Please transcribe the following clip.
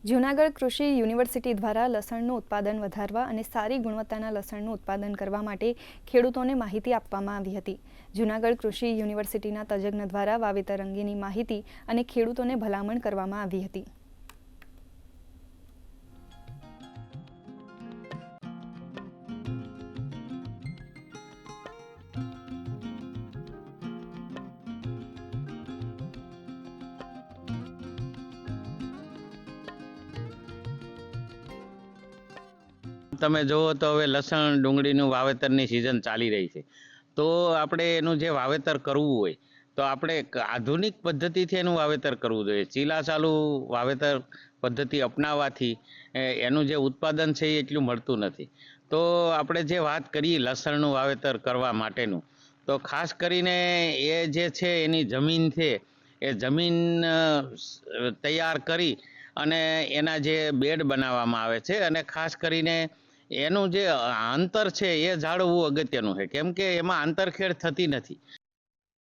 જૂનાગઢ કૃષિ યુનિવર્સિટી દ્વારા લસણનું ઉત્પાદન વધારવા અને સારી ગુણવત્તાના લસણનું ઉત્પાદન કરવા માટે ખેડૂતોને માહિતી આપવામાં આવી હતી. જૂનાગઢ કૃષિ યુનિવર્સિટીના તજજ્ઞ દ્વારા વાવેતર અંગેની માહિતી અને ખેડૂતોને ભલામણ કરવામાં આવી હતી. તમે જુઓ તો હવે લસણ ડુંગળીનું વાવેતરની સિઝન ચાલી રહી છે, તો આપણે એનું જે વાવેતર કરવું હોય તો આપણે આધુનિક પદ્ધતિથી એનું વાવેતર કરવું જોઈએ. ચીલા ચાલુ વાવેતર પદ્ધતિ અપનાવવાથી એનું જે ઉત્પાદન છે એ એટલું મળતું નથી. તો આપણે જે વાત કરીએ લસણનું વાવેતર કરવા માટેનું, તો ખાસ કરીને એ જે છે એની જમીન છે એ જમીન તૈયાર કરી અને એના જે બેડ બનાવવામાં આવે છે અને ખાસ કરીને એનું જે અંતર છે એ જાળવવું અગત્યનું છે, કેમ કે એમાં આંતરખેડ થતી નથી.